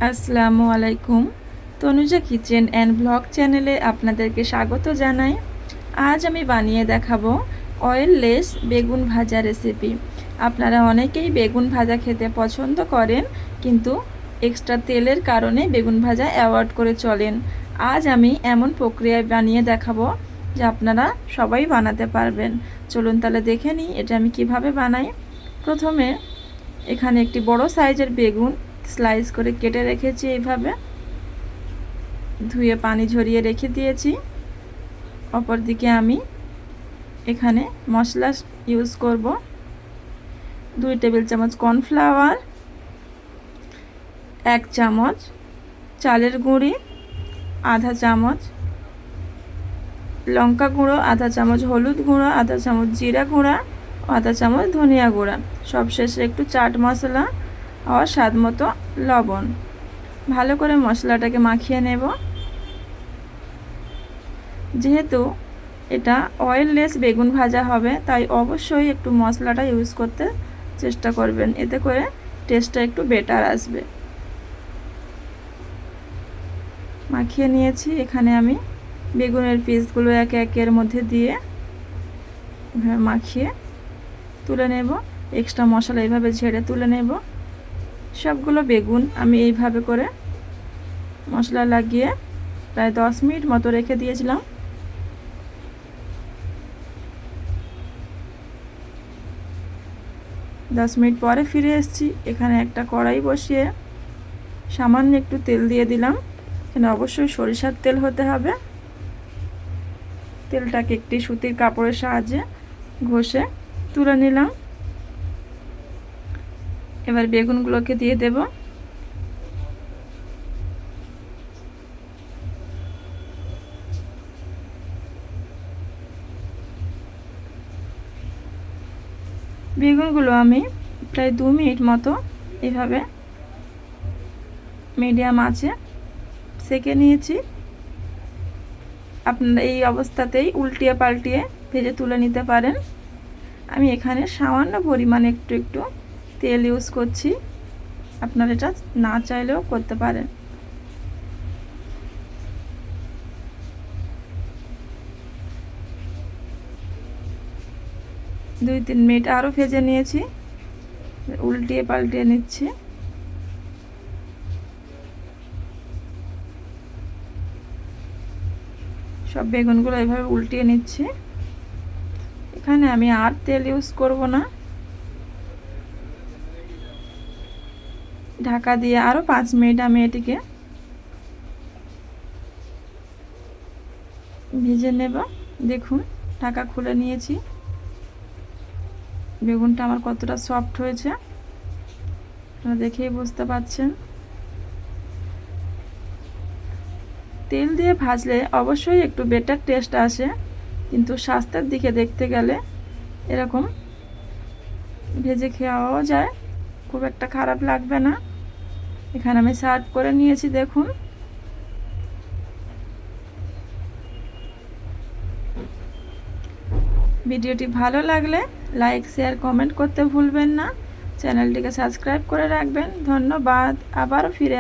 আসসালামু আলাইকুম। Tanuja kitchen and blog চ্যানেলে আপনাদেরকে স্বাগত জানাই। আজ আমি বানিয়ে দেখাবো অয়েললেস বেগুন ভাজা রেসিপি। আপনারা অনেকেই বেগুন ভাজা খেতে পছন্দ করেন, কিন্তু এক্সট্রা তেলের কারণে বেগুন ভাজা অ্যাভয়েড করে চলেন। আজ আমি এমন প্রক্রিয়ায় বানিয়ে দেখাবো যে আপনারা সবাই বানাতে পারবেন। চলুন তাহলে দেখে নিই এটা আমি কিভাবে বানাই। প্রথমে এখানে একটি বড় সাইজের বেগুন স্লাইস করে কেটে রেখেছি, এইভাবে ধুয়ে পানি ঝরিয়ে রেখে দিয়েছি। অপরদিকে আমি এখানে মশলা ইউজ করব। 2 টেবিল চামচ কর্নফ্লাওয়ার, 1 চামচ চালের গুঁড়ি, আধা চামচ লঙ্কা গুঁড়ো, আধা চামচ হলুদ গুঁড়ো, আধা চামচ জিরা গুঁড়া, আধা চামচ ধনিয়া গুঁড়া, সবশেষে একটু চাট মশলা আর স্বাদ মতো লবণ। ভালো করে মশলাটাকে মাখিয়ে নেব। যেহেতু এটা অয়েললেস বেগুন ভাজা হবে, তাই অবশ্যই একটু মশলাটা ইউজ করতে চেষ্টা করবেন, এতে করে টেস্টটা একটু বেটার আসবে। মাখিয়ে নিয়েছি। এখানে আমি বেগুনের পিসগুলো একে একের মধ্যে দিয়ে মাখিয়ে তুলে নেব। এক্সট্রা মশলা এইভাবে ঝেড়ে তুলে নেব। সবগুলো বেগুন আমি এইভাবে করে মশলা লাগিয়ে প্রায় 10 মিনিট মতো রেখে দিয়েছিলাম। দশ মিনিট পরে ফিরে এসেছি। এখানে একটা কড়াই বসিয়ে সামান্য একটু তেল দিয়ে দিলাম। এখানে অবশ্যই সরিষার তেল হতে হবে। তেলটাকে একটি সুতির কাপড়ের সাহায্যে ঘষে তুলে নিলাম। এবার বেগুনগুলোকে দিয়ে দেব। বেগুনগুলো আমি প্রায় 2 মিনিট মতো এভাবে মিডিয়াম আঁচে সেঁকে নিয়েছি। আপনারা এই অবস্থাতেই উল্টিয়ে পাল্টিয়ে ভেজে তুলে নিতে পারেন। আমি এখানে সামান্য পরিমাণে একটু একটু তেল ইউজ করছি, আপনারা এটা না চাইলেও করতে পারেন। দুই 3 মিনিট আরও ভেজে নিয়েছি। উল্টিয়ে পাল্টিয়ে নিচ্ছি। সব বেগুনগুলো এভাবে উল্টিয়ে নিচ্ছি। এখানে আমি আর তেল ইউজ করব না। ঢাকা দিয়ে আরও 5 মিনিট আমি এটিকে ভেজে নেব। দেখুন, ঢাকা খুলে নিয়েছি। বেগুনটা আমার কতটা সফট হয়েছে আপনারা দেখেই বুঝতে পারছেন। তেল দিয়ে ভাজলে অবশ্যই একটু বেটার টেস্ট আসে, কিন্তু স্বাস্থ্যের দিকে দেখতে গেলে এরকম ভেজে খাওয়াও যায়, খুব একটা খারাপ লাগবে না। এখানে আমি সার্ভ করে নিয়েছি। দেখুন, ভিডিওটি ভালো লাগলে লাইক, শেয়ার, কমেন্ট করতে ভুলবেন না। চ্যানেলটিকে সাবস্ক্রাইব করে রাখবেন। ধন্যবাদ। আবারও ফিরে